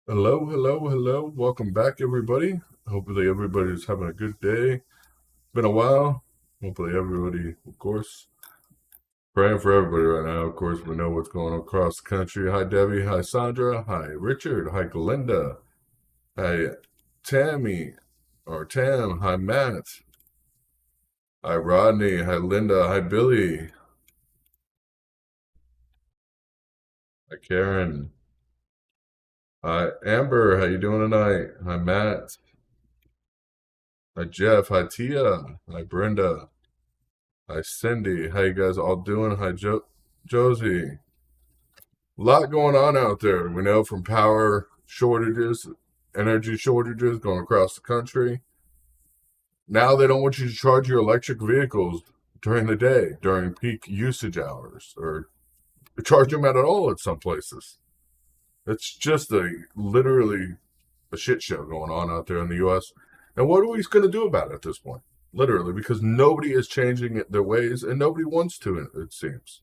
Hello, hello, hello. Welcome back, everybody. Hopefully, everybody's having a good day. Been a while. Hopefully, everybody, of course, praying for everybody right now. Of course, we know what's going on across the country. Hi, Debbie. Hi, Sandra. Hi, Richard. Hi, Galinda. Hi, Tammy or Tam. Hi, Matt. Hi, Rodney. Hi, Linda. Hi, Billy. Hi, Karen. Hi, Amber. How you doing tonight? Hi, Matt. Hi, Jeff. Hi, Tia. Hi, Brenda. Hi, Cindy. How you guys all doing? Hi, Josie. A lot going on out there. We know from power shortages, energy shortages going across the country. Now they don't want you to charge your electric vehicles during the day, during peak usage hours, or charge them at all at some places. It's just literally a shit show going on out there in the U.S. And what are we going to do about it at this point? Literally, because nobody is changing their ways and nobody wants to, it seems.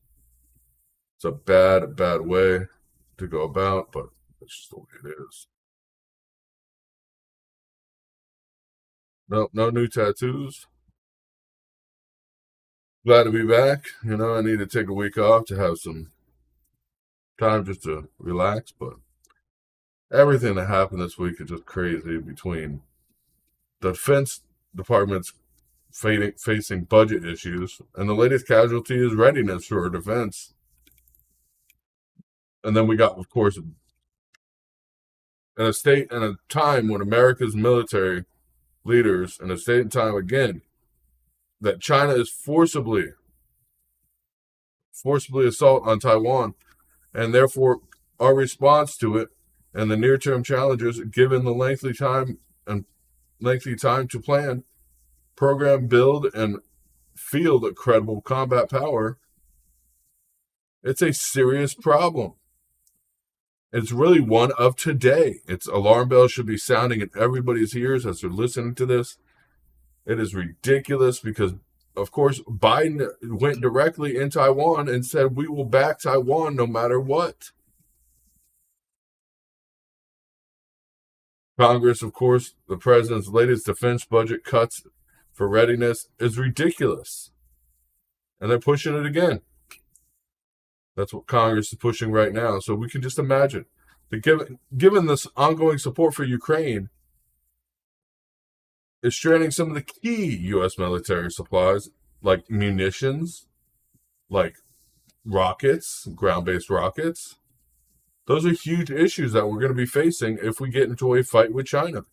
It's a bad, bad way to go about, but that's just the way it is. No, no new tattoos. Glad to be back. I need to take a week off to have some time just to relax, but everything that happened this week is just crazy between the defense department's facing budget issues, and the latest casualty is readiness for defense. And then we got, of course, in a state and a time when America's military leaders, in a state and time again, that China is forcibly assault on Taiwan, and therefore our response to it and the near-term challenges, given the lengthy time to plan, program, build, and field a credible combat power, it's a serious problem. It's really one of today. Its alarm bells should be sounding in everybody's ears as they're listening to this. It is ridiculous because, of course, Biden went directly in Taiwan and said, we will back Taiwan no matter what. Congress, of course, the president's latest defense budget cuts for readiness is ridiculous. And they're pushing it again. That's what Congress is pushing right now. So we can just imagine that given this ongoing support for Ukraine, is stranding some of the key U.S. military supplies, like munitions, like rockets, ground-based rockets. Those are huge issues that we're going to be facing if we get into a fight with China.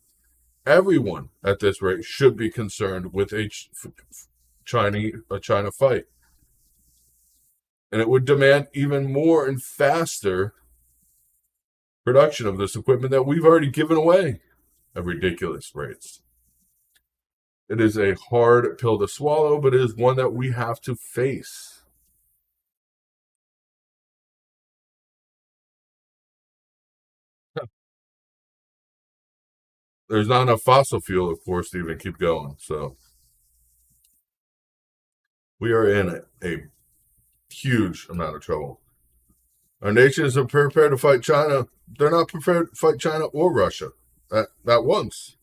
Everyone at this rate should be concerned with a China fight. And it would demand even more and faster production of this equipment that we've already given away at ridiculous rates. It is a hard pill to swallow, but it is one that we have to face. There's not enough fossil fuel, of course, to even keep going. So we are in a huge amount of trouble. Our nation isn't prepared to fight China. They're not prepared to fight China or Russia at once.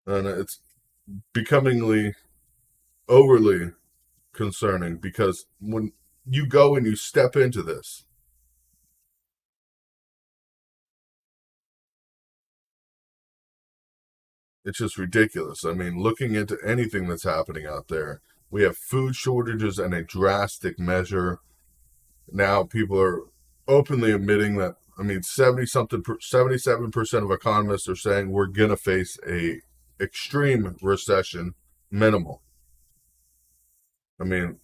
And it's becomingly overly concerning because when you go and you step into this. It's just ridiculous. I mean, looking into anything that's happening out there, we have food shortages and a drastic measure. Now people are openly admitting that, I mean, 77% of economists are saying we're going to face a extreme recession, minimal. I mean,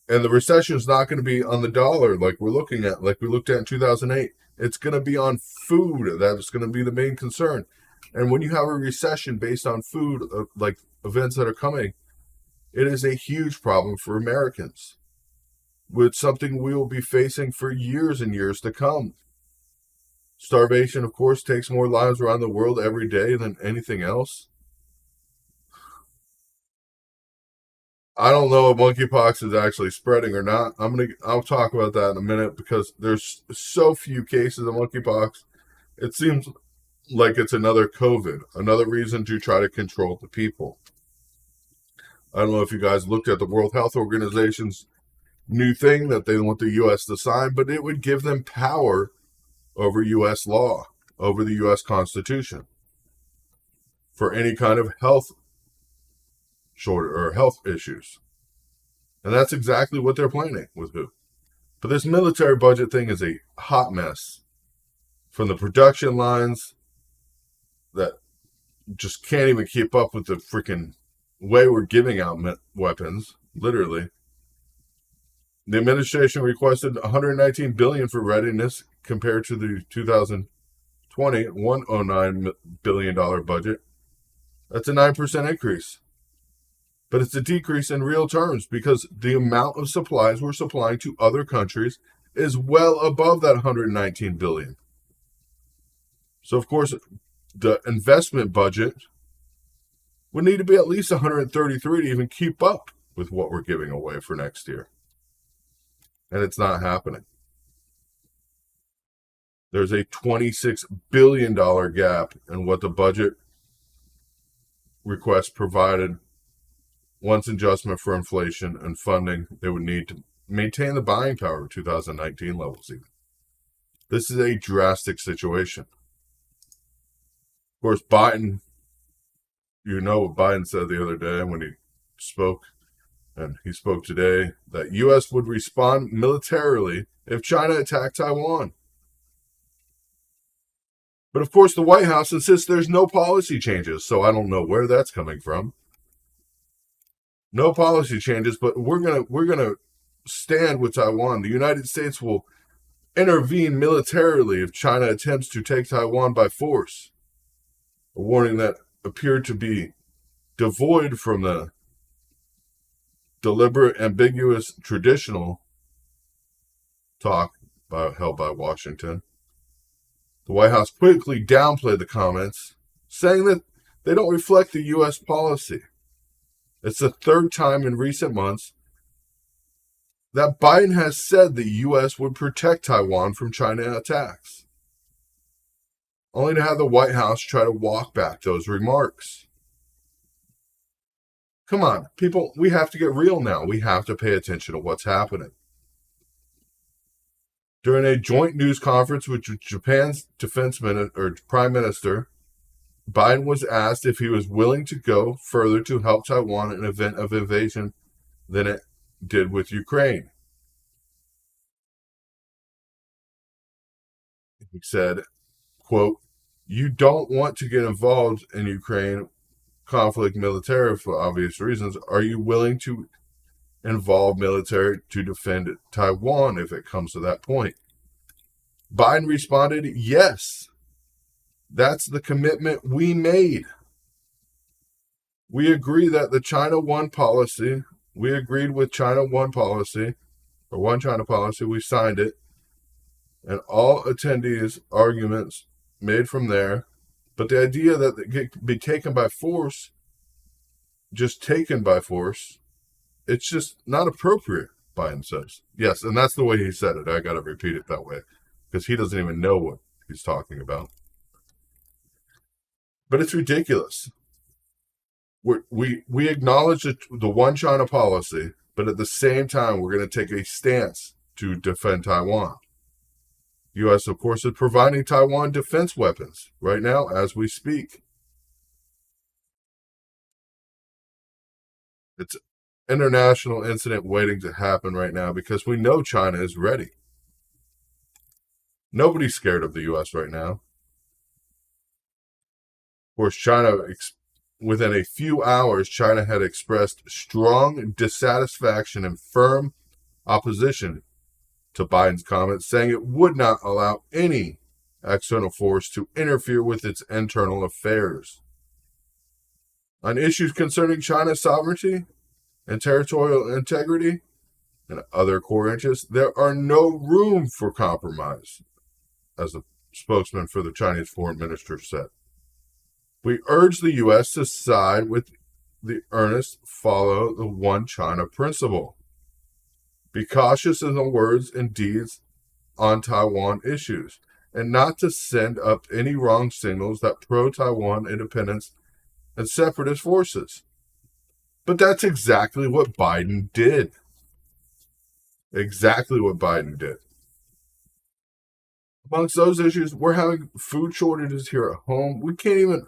and the recession is not going to be on the dollar like we're looking at, like we looked at in 2008. It's going to be on food. That's going to be the main concern. And when you have a recession based on food, like events that are coming, it is a huge problem for Americans. With something we will be facing for years and years to come. Starvation, of course, takes more lives around the world every day than anything else. I don't know if monkeypox is actually spreading or not. I'll talk about that in a minute because there's so few cases of monkeypox. It seems like it's another COVID, another reason to try to control the people. I don't know if you guys looked at the World Health Organization's new thing that they want the U.S. to sign, but it would give them power over U.S. law, over the U.S. Constitution, for any kind of health health issues. And that's exactly what they're planning with who. But this military budget thing is a hot mess. From the production lines that just can't even keep up with the freaking way we're giving out weapons, literally. The administration requested $119 billion for readiness compared to the 2020 $109 billion budget. That's a 9% increase. But it's a decrease in real terms because the amount of supplies we're supplying to other countries is well above that $119 billion. So, of course, the investment budget would need to be at least $133 to even keep up with what we're giving away for next year. And it's not happening. There's a $26 billion gap in what the budget request provided once adjustment for inflation and funding they would need to maintain the buying power of 2019 levels even. This is a drastic situation. Of course, Biden, you know what Biden said the other day when he spoke, and he spoke today, that U.S. would respond militarily if China attacked Taiwan. But of course, the White House insists there's no policy changes, so I don't know where that's coming from. No policy changes, but we're gonna stand with Taiwan. The United States will intervene militarily if China attempts to take Taiwan by force. A warning that appeared to be devoid from the deliberate, ambiguous, traditional talk held by Washington. The White House quickly downplayed the comments, saying that they don't reflect the U.S. policy. It's the third time in recent months that Biden has said the U.S. would protect Taiwan from China attacks, only to have the White House try to walk back those remarks. Come on, people, we have to get real now. We have to pay attention to what's happening. During a joint news conference with Japan's Prime Minister, Biden was asked if he was willing to go further to help Taiwan in an event of invasion than it did with Ukraine. He said, quote, "You don't want to get involved in Ukraine conflict military for obvious reasons. Are you willing to involve military to defend Taiwan if it comes to that point?" Biden responded, "Yes. That's the commitment we made. We agree that the China One policy, we agreed with China One policy, or One China policy, we signed it, and all attendees' arguments made from there. But the idea that it could be taken by force, just taken by force, it's just not appropriate," Biden says. Yes, and that's the way he said it. I got to repeat it that way because he doesn't even know what he's talking about. But it's ridiculous. We acknowledge the One China policy, But at the same time, we're going to take a stance to defend Taiwan. The U.S., of course, is providing Taiwan defense weapons right now as we speak. It's an international incident waiting to happen right now because we know China is ready. Nobody's scared of the U.S. right now. Of course, China, within a few hours, China had expressed strong dissatisfaction and firm opposition to Biden's comments, saying it would not allow any external force to interfere with its internal affairs. On issues concerning China's sovereignty and territorial integrity and other core interests, there are no room for compromise, as a spokesman for the Chinese foreign minister said. We urge the U.S. to side with the earnest, follow the one China principle. Be cautious in the words and deeds on Taiwan issues, and not to send up any wrong signals that pro-Taiwan independence and separatist forces. But that's exactly what Biden did. Exactly what Biden did. Amongst those issues, we're having food shortages here at home. We can't even,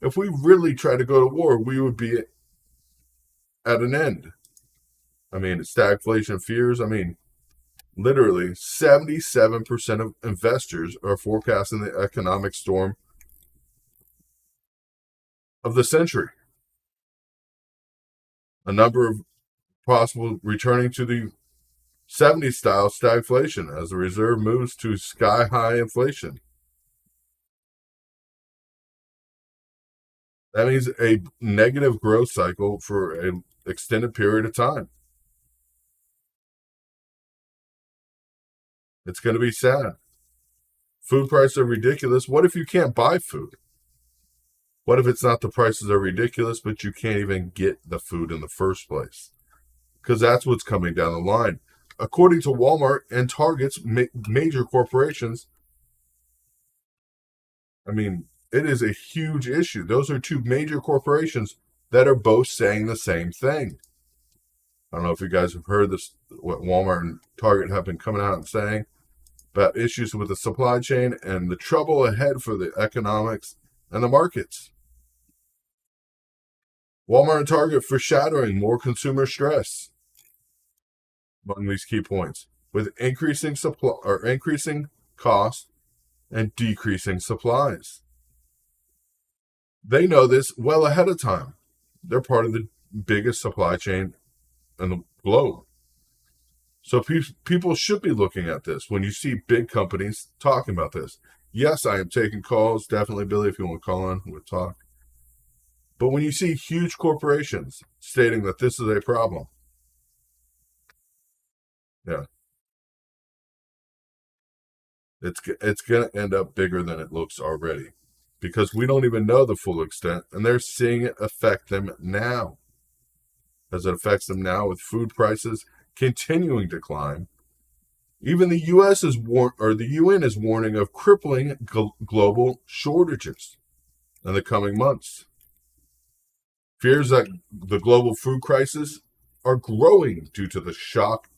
if we really tried to go to war, we would be at an end. I mean, stagflation fears. I mean, literally 77% of investors are forecasting the economic storm of the century. A number of possible returning to the 70s style stagflation as the reserve moves to sky high inflation. That means a negative growth cycle for an extended period of time. It's going to be sad. Food prices are ridiculous. What if you can't buy food? What if it's not the prices are ridiculous, but you can't even get the food in the first place? Because that's what's coming down the line. According to Walmart and Target's major corporations, I mean, it is a huge issue. Those are two major corporations that are both saying the same thing. I don't know if you guys have heard this, what Walmart and Target have been coming out and saying about issues with the supply chain and the trouble ahead for the economics and the markets. Walmart and Target foreshadowing more consumer stress among these key points, with increasing supply or increasing costs and decreasing supplies. They know this well ahead of time. They're part of the biggest supply chain in the globe. So people should be looking at this when you see big companies talking about this. Yes, I am taking calls. Definitely, Billy, if you want to call in, we'll talk. But when you see huge corporations stating that this is a problem, yeah, it's going to end up bigger than it looks already, because we don't even know the full extent, and they're seeing it affect them now. As it affects them now with food prices continuing to climb. Even the U.S. the UN is warning of crippling global shortages in the coming months. Fears that the global food crisis are growing due to the shock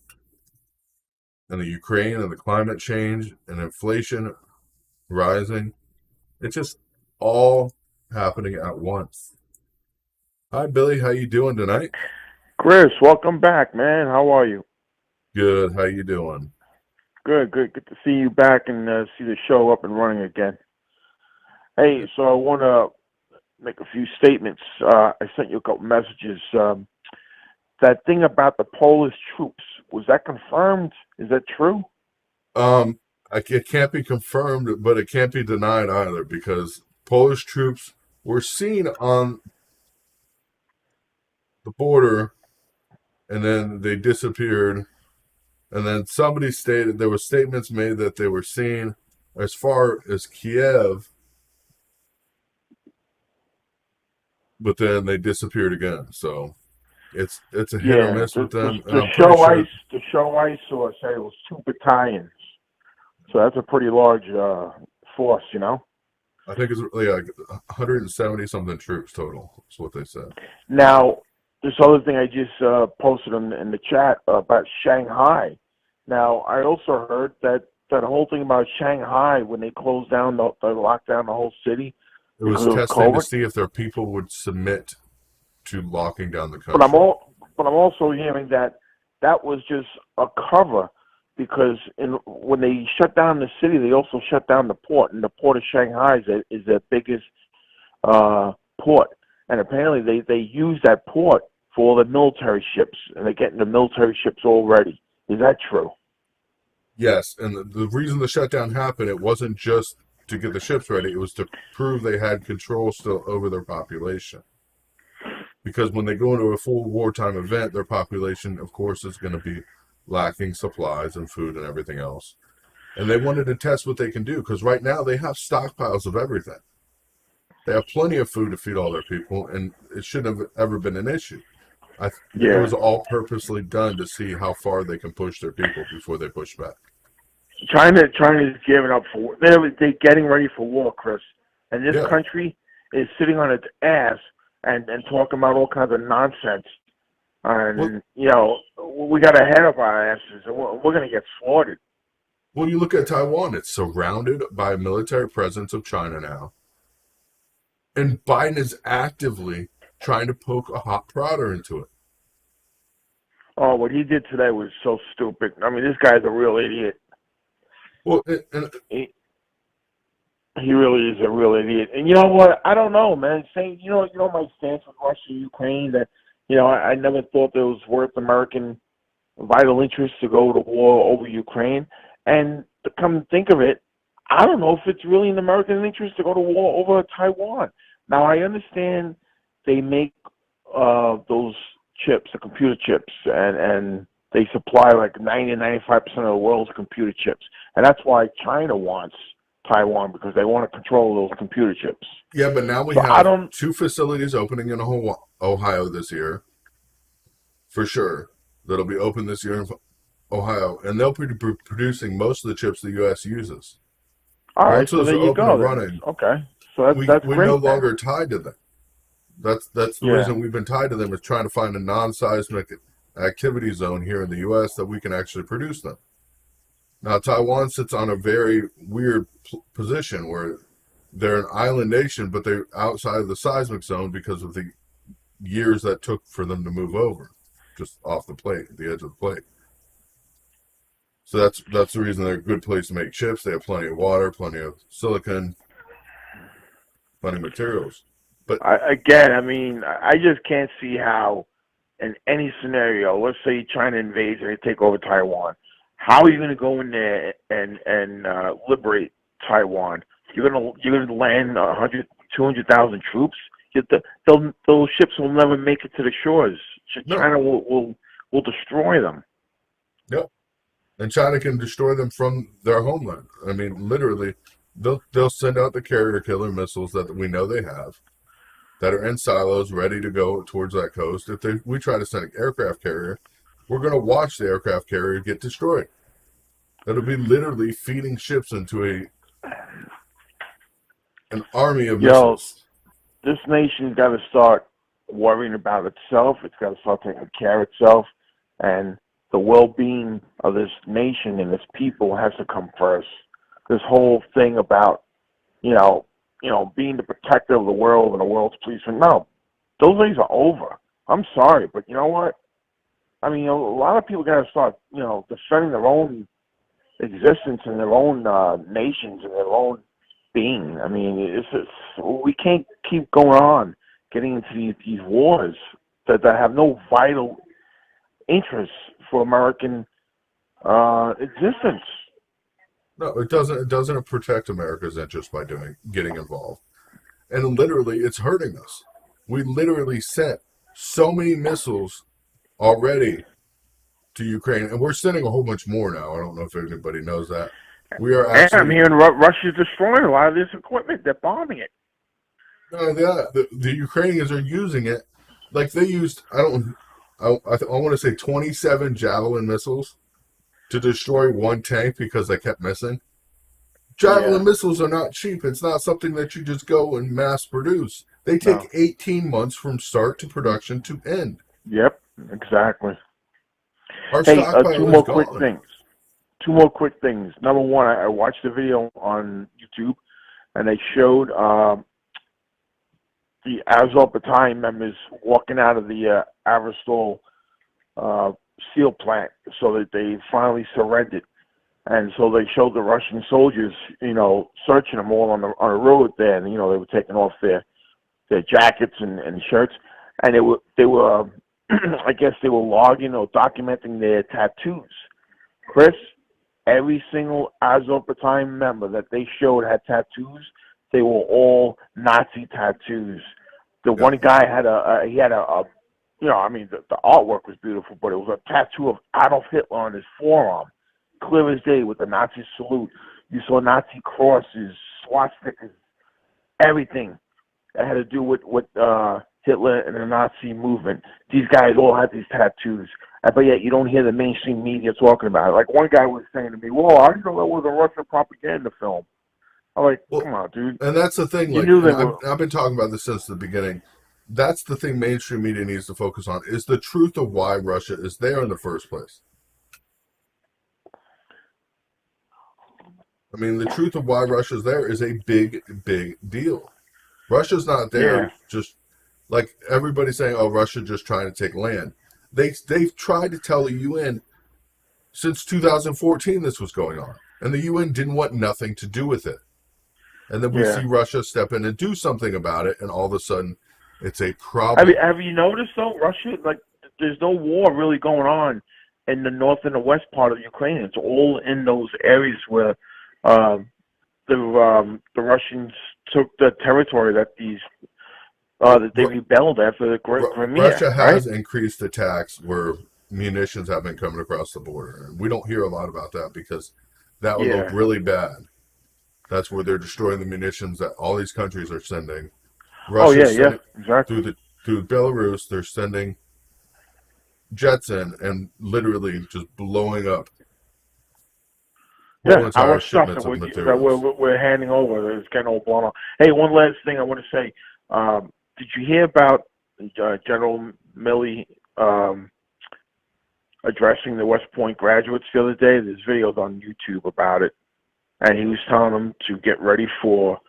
in the Ukraine and the climate change and inflation rising. It's just all happening at once. Hi, Billy. How you doing tonight? Chris, welcome back, man. How are you? Good. How you doing? Good. Good to see you back and see the show up and running again. Hey, so I want to make a few statements. I sent you a couple messages. That thing about the Polish troops, was that confirmed? Is that true? It can't be confirmed, but it can't be denied either, because Polish troops were seen on the border, and then they disappeared. And then somebody stated, there were statements made that they were seen as far as Kiev, but then they disappeared again. So it's a hit or miss with them, and I'm pretty sure the show I saw said it was 2 battalions. So that's a pretty large force, you know. I think it's like 170 something troops total. Is what they said. Now, this other thing I just posted in the chat about Shanghai. Now, I also heard that that whole thing about Shanghai when they closed down they locked down the whole city It because was of testing to COVID. see if their people would submit to locking down the But country. but I'm also hearing that that was just a cover because when they shut down the city, they also shut down the port, and the port of Shanghai is their biggest port, and apparently they use that port for all the military ships, and they're getting the military ships all ready. Is that true? Yes, and the reason the shutdown happened, it wasn't just to get the ships ready, it was to prove they had control still over their population. Because when they go into a full wartime event, their population, of course, is going to be lacking supplies and food and everything else. And they wanted to test what they can do because right now they have stockpiles of everything. They have plenty of food to feed all their people, and it shouldn't have ever been an issue. It Yeah. was all purposely done to see how far they can push their people before they push back. China's giving up for they're getting ready for war, Chris. And this Yeah. country is sitting on its ass and talking about all kinds of nonsense. Well, And we got ahead of our asses, and we're going to get slaughtered. well, you look at Taiwan; it's surrounded by a military presence of China now, and Biden is actively trying to poke a hot prodder into it. Oh, what he did today was so stupid. I mean, this guy's a real idiot. Well, and He, he really is a real idiot. And you know what? I don't know, man. Saying my stance with Russia and Ukraine that I never thought that it was worth American vital interest to go to war over Ukraine. And to come to think of it, I don't know if it's really in American interest to go to war over Taiwan. Now, I understand they make those chips, the computer chips, and they supply like 90-95% of the world's computer chips. And that's why China wants Taiwan, because they want to control those computer chips. yeah, but now we So I have don't, two facilities opening in Ohio this year, for sure. That'll be open this year in Ohio, and they'll be producing most of the chips the U.S. uses. all right, Once so those there are you open and go then. running, Okay. So that's we're no great then. longer tied to them. That's the Yeah. reason we've been tied to them, is trying to find a non-seismic activity zone here in the U.S. that we can actually produce them. Now, Taiwan sits on a very weird position where they're an island nation, but they're outside of the seismic zone because of the years that took for them to move over, just off the plate, the edge of the plate. So that's the reason they're a good place to make chips. They have plenty of water, plenty of silicon, plenty of materials. But Again, I mean, I just can't see how, in any scenario, let's say China invades and they take over Taiwan, how are you going to go in there and liberate Taiwan? You're gonna land 100, 200,000 troops. Those ships will never make it to the shores. no, China will destroy them. no. And China can destroy them from their homeland. I mean, literally, they'll send out the carrier killer missiles that we know they have, that are in silos ready to go towards that coast. If we try to send an aircraft carrier, we're going to watch the aircraft carrier get destroyed. It'll be literally feeding ships into an army of Yo, missiles. this nation's got to start worrying about itself. It's got to start taking care of itself, and the well-being of this nation and its people has to come first. This whole thing about being the protector of the world and the world's policeman. No, those days are over. I'm sorry, but you know what? I mean, a lot of people got to start, defending their own existence and their own nations and their own being. I mean, we can't keep going on getting into these wars that have no vital interest for American existence. No, it doesn't. It doesn't protect America's interest by getting involved. And literally, it's hurting us. We literally sent so many missiles already to Ukraine, and we're sending a whole bunch more now. I don't know if anybody knows that. We are And I'm actually hearing Russia's destroying a lot of this equipment. They're bombing it. the Ukrainians are using it like they used. I want to say 27 Javelin missiles to destroy one tank because they kept missing. Javelin Yeah. missiles are not cheap. It's not something that you just go and mass produce. They take No. 18 months from start to production to end. Yep, exactly. Our Hey, stockpile is gone. Two more quick things. Number one, I watched a video on YouTube, and they showed the Azov Battalion members walking out of the Avrostol uh, steel plant, so that they finally surrendered. And so they showed the Russian soldiers, searching them all on the road there, and they were taking off their jackets and shirts, and they were I guess they were logging or documenting their tattoos. Chris, every single Azov Battalion member that they showed had tattoos. They were all Nazi tattoos. The Yeah. one guy had he had a I mean, the artwork was beautiful, but it was a tattoo of Adolf Hitler on his forearm, clear as day with the Nazi salute. You saw Nazi crosses, swastikas, everything that had to do with Hitler and the Nazi movement. These guys all had these tattoos, but yet you don't hear the mainstream media talking about it. Like one guy was saying to me, "Whoa, I didn't know that was a Russian propaganda film." I'm like, Well, "Come on, dude! and that's the thing. You Like, knew and they I've were." I've been talking about this since the beginning. That's the thing mainstream media needs to focus on is the truth of why Russia is there in the first place. I mean, the truth of why Russia's there is a big, big deal. Russia's not there Yeah, just like everybody's saying, oh, Russia just trying to take land. They've tried to tell the UN since 2014 this was going on. And the UN didn't want nothing to do with it. And then we yeah. see Russia step in and do something about it, and all of a sudden it's a Have you problem. have you noticed though, Russia? Like, there's no war really going on in the north and the west part of Ukraine. It's all in those areas where um, the Russians took the territory that they rebelled after the Crimea, Russia right? has increased attacks where munitions have been coming across the border. And we don't hear a lot about that because that would look Yeah. really bad. That's where they're destroying the munitions that all these countries are sending. Oh yeah, Russia's yeah, sending exactly. through Belarus. They're sending jets in and literally just blowing up whole Yeah, entire our stuff that shipments of we're materials. we're handing over is getting all blown up. Hey, one last thing I want to say. Did you hear about General Milley addressing the West Point graduates the other day? There's videos on YouTube about it, and he was telling them to get ready for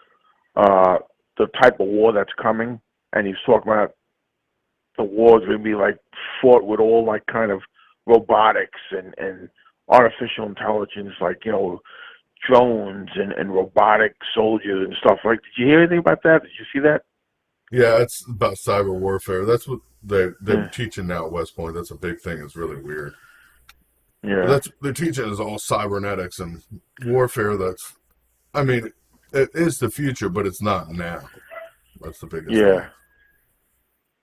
uh, the type of war that's coming. And he was talking about the war's going to be like fought with all like kind of robotics and artificial intelligence, like drones and robotic soldiers and stuff. Like, did you hear anything about that? Did you see that? Yeah, it's about cyber warfare. That's what they're Yeah, teaching now at West Point. That's a big thing. It's really weird. But yeah, that's they're teaching is all cybernetics and warfare. That's I mean, it is the future, but it's not now. That's the biggest yeah. thing,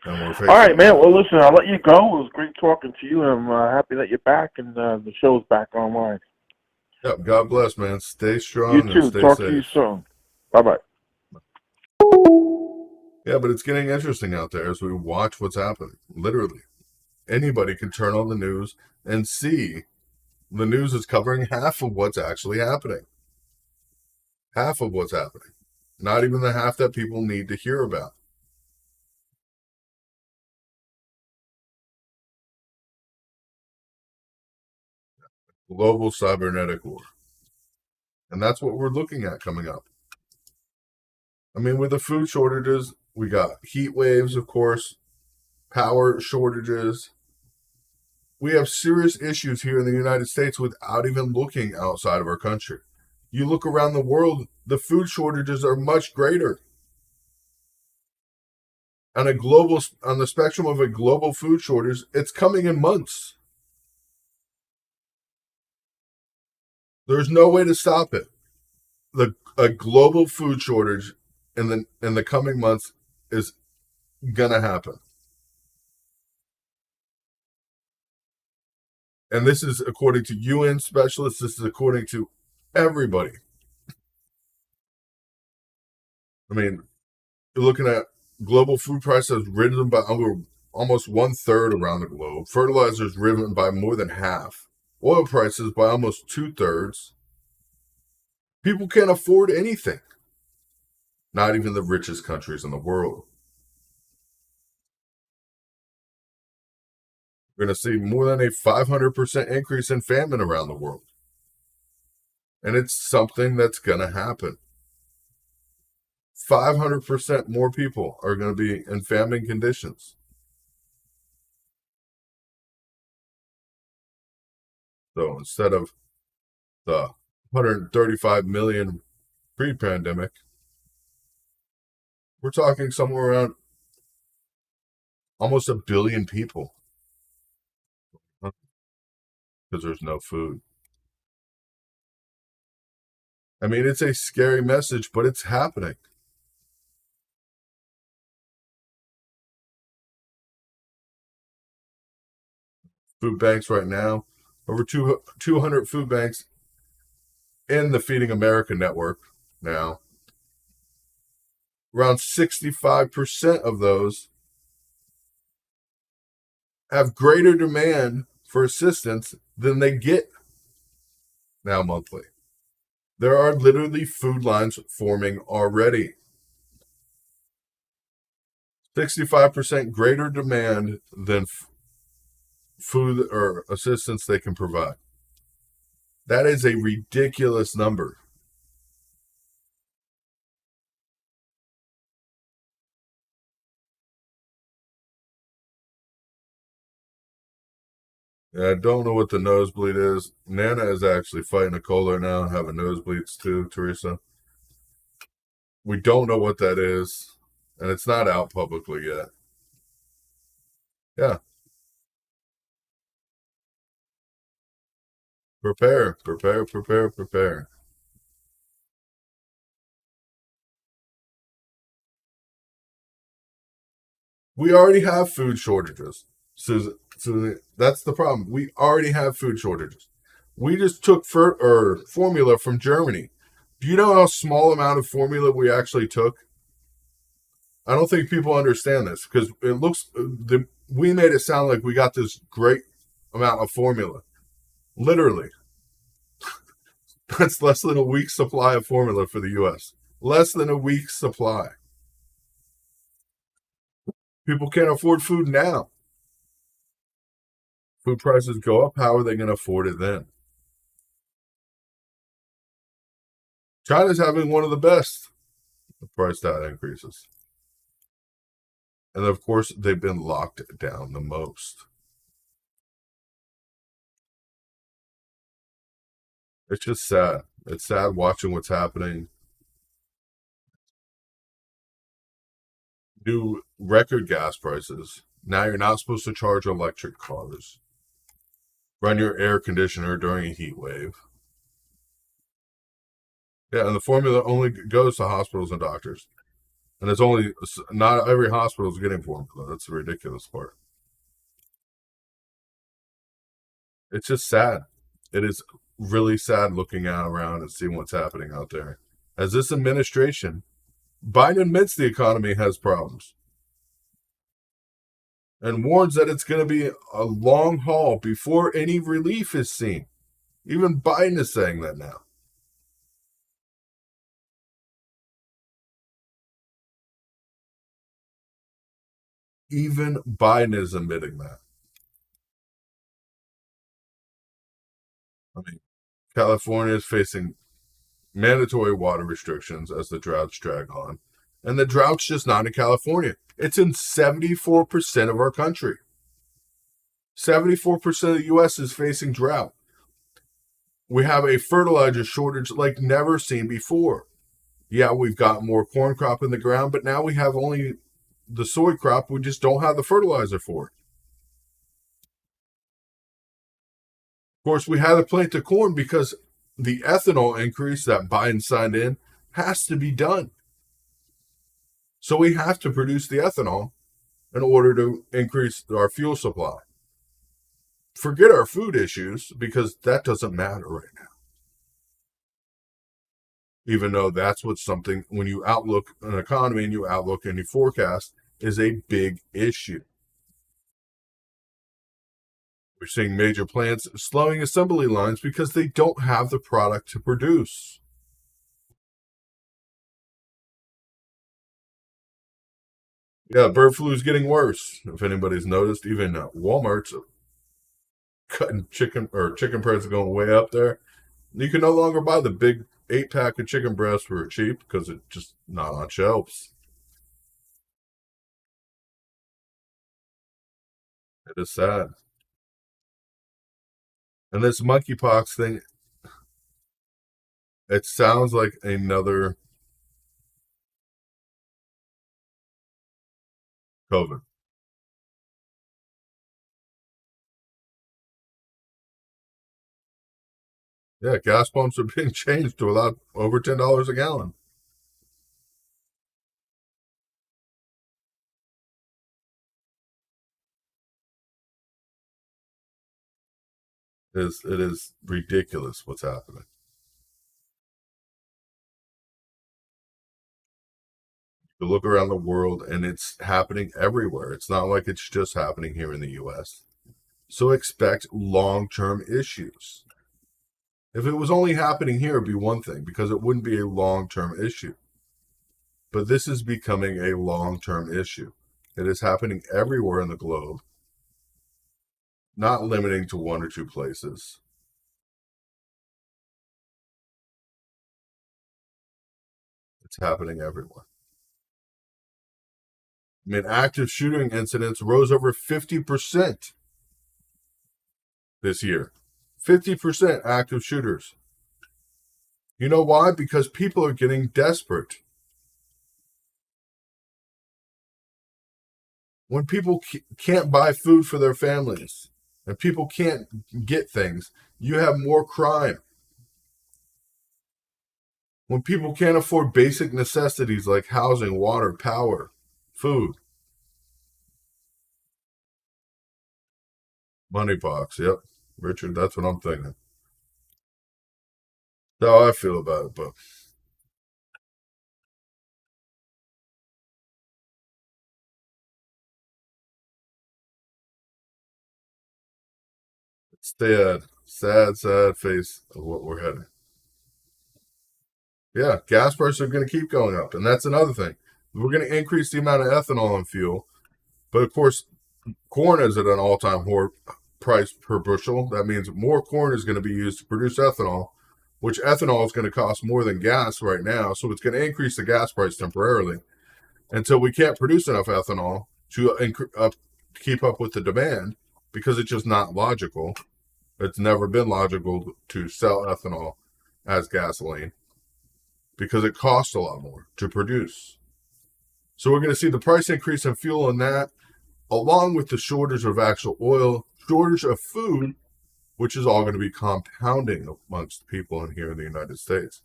and we're All facing right, it man. now. Well, listen, I'll let you go. It was great talking to you. I'm happy that you're back and the show's back online. Yep. God bless, man. Stay You strong and too. stay Talk to you safe. soon. Bye bye. Yeah, but it's getting interesting out there as we watch what's happening. Literally, anybody can turn on the news and see the news is covering half of what's actually happening. Half of what's happening. Not even the half that people need to hear about. Global cybernetic war. And that's what we're looking at coming up. I mean, with the food shortages, we got heat waves, of course, power shortages. We have serious issues here in the United States without even looking outside of our country. You look around the world, the food shortages are much greater. On the spectrum of a global food shortage, it's coming in months. There's no way to stop it. A global food shortage in the coming months is gonna happen. And this is according to UN specialists. This is according to everybody. I mean, you're looking at global food prices risen by almost one third around the globe. Fertilizers risen by more than half. Oil prices by almost two-thirds. People can't afford anything. Not even the richest countries in the world. We're going to see more than a 500% increase in famine around the world. And it's something that's going to happen. 500% more people are going to be in famine conditions. So instead of the 135 million pre-pandemic, we're talking somewhere around almost a billion people because there's no food. I mean, it's a scary message, but it's happening. Food banks right now, over 200 food banks in the Feeding America network now. Around 65% of those have greater demand for assistance than they get now monthly. There are literally food lines forming already. 65% greater demand than food or assistance they can provide. That is a ridiculous number. I don't know what the nosebleed is. Nana is actually fighting a cold right now and having nosebleeds too, Teresa. We don't know what that is, and it's not out publicly yet. Yeah, prepare, prepare, prepare, prepare. We already have food shortages. So that's the problem. We already have food shortages. We just took formula from Germany. Do you know how small amount of formula we actually took? I don't think people understand this because we made it sound like we got this great amount of formula. Literally, that's less than a week's supply of formula for the U.S. Less than a week's supply. People can't afford food now. Food prices go up. How are they going to afford it then? China's having one of the best price tag increases. And of course, they've been locked down the most. It's just sad. It's sad watching what's happening. New record gas prices. Now you're not supposed to charge electric cars. Run your air conditioner during a heat wave. Yeah, and the formula only goes to hospitals and doctors. And it's only not every hospital is getting formula. That's the ridiculous part. It's just sad. It is really sad looking out around and seeing what's happening out there. As this administration, Biden admits the economy has problems and warns that it's going to be a long haul before any relief is seen. Even Biden is saying that now. Even Biden is admitting that. I mean, California is facing mandatory water restrictions as the droughts drag on. And the drought's just not in California. It's in 74% of our country. 74% of the U.S. is facing drought. We have a fertilizer shortage like never seen before. Yeah, we've got more corn crop in the ground, but now we have only the soy crop. We just don't have the fertilizer for it. Of course, we had to plant the corn because the ethanol increase that Biden signed in has to be done. So we have to produce the ethanol in order to increase our fuel supply. Forget our food issues because that doesn't matter right now. Even though that's what something, when you outlook an economy and you outlook and you forecast, is a big issue. We're seeing major plants slowing assembly lines because they don't have the product to produce. Yeah, bird flu is getting worse. If anybody's noticed, even Walmart's cutting chicken prices going way up there. You can no longer buy the big 8 pack of chicken breasts for cheap because it's just not on shelves. It is sad. And this monkeypox thing, it sounds like another COVID. Yeah, gas pumps are being changed to a lot over $10 a gallon. It is ridiculous what's happening. You look around the world and it's happening everywhere. It's not like it's just happening here in the US. So expect long-term issues. If it was only happening here, it'd be one thing because it wouldn't be a long-term issue. But this is becoming a long-term issue. It is happening everywhere in the globe, not limiting to one or two places. It's happening everywhere. I mean, active shooting incidents rose over 50% this year. 50% active shooters. You know why? Because people are getting desperate. When people can't buy food for their families and people can't get things, you have more crime. When people can't afford basic necessities like housing, water, power, food, money box. Yep, Richard, that's what I'm thinking. That's how I feel about it, but it's sad, sad, sad face of what we're heading. Yeah, gas prices are going to keep going up, and that's another thing. We're going to increase the amount of ethanol in fuel, but of course, corn is at an all-time price per bushel. That means more corn is going to be used to produce ethanol, which ethanol is going to cost more than gas right now. So it's going to increase the gas price temporarily until we can't produce enough ethanol to keep up with the demand because it's just not logical. It's never been logical to sell ethanol as gasoline because it costs a lot more to produce. So we're going to see the price increase in fuel and that, along with the shortage of actual oil, shortage of food, which is all going to be compounding amongst people in here in the United States.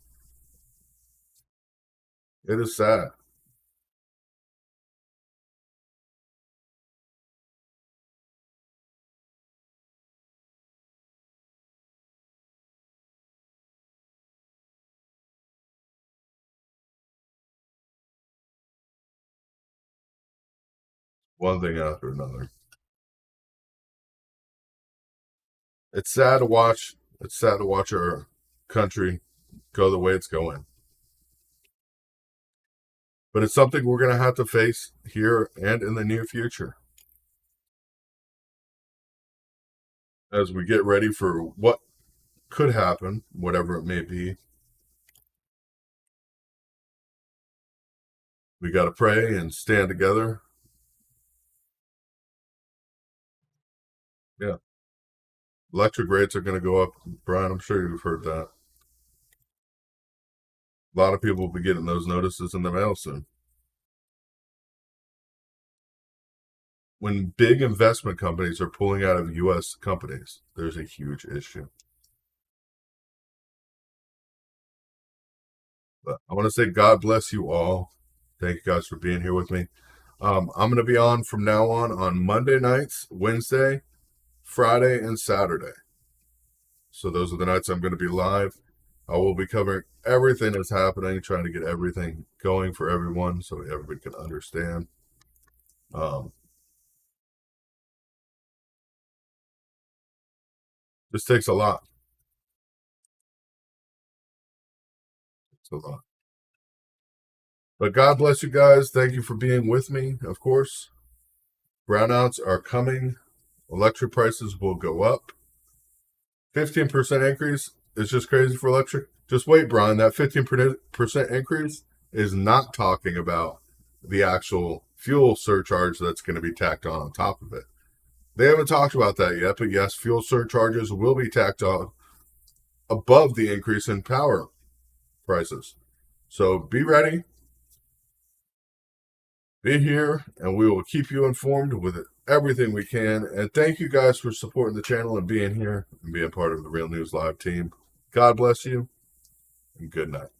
It is sad. One thing after another. It's sad to watch. It's sad to watch our country go the way it's going. But it's something we're going to have to face here and in the near future as we get ready for what could happen, whatever it may be. We got to pray and stand together. Yeah. Electric rates are going to go up. Brian, I'm sure you've heard that. A lot of people will be getting those notices in the mail soon. When big investment companies are pulling out of U.S. companies, there's a huge issue. But I want to say God bless you all. Thank you guys for being here with me. I'm going to be on from now on Monday nights, Wednesday, Friday, and Saturday. So those are the nights I'm going to be live. I will be covering everything that's happening, trying to get everything going for everyone so everybody can understand. This takes a lot. It's a lot. But God bless you guys. Thank you for being with me, of course. Brownouts are coming. Electric prices will go up. 15% increase is just crazy for electric. Just wait, Brian. That 15% increase is not talking about the actual fuel surcharge that's going to be tacked on top of it. They haven't talked about that yet, but yes, fuel surcharges will be tacked on above the increase in power prices. So be ready, be here, and we will keep you informed with everything we can. And thank you guys for supporting the channel and being here and being part of the Real News Live team. God bless you, and good night.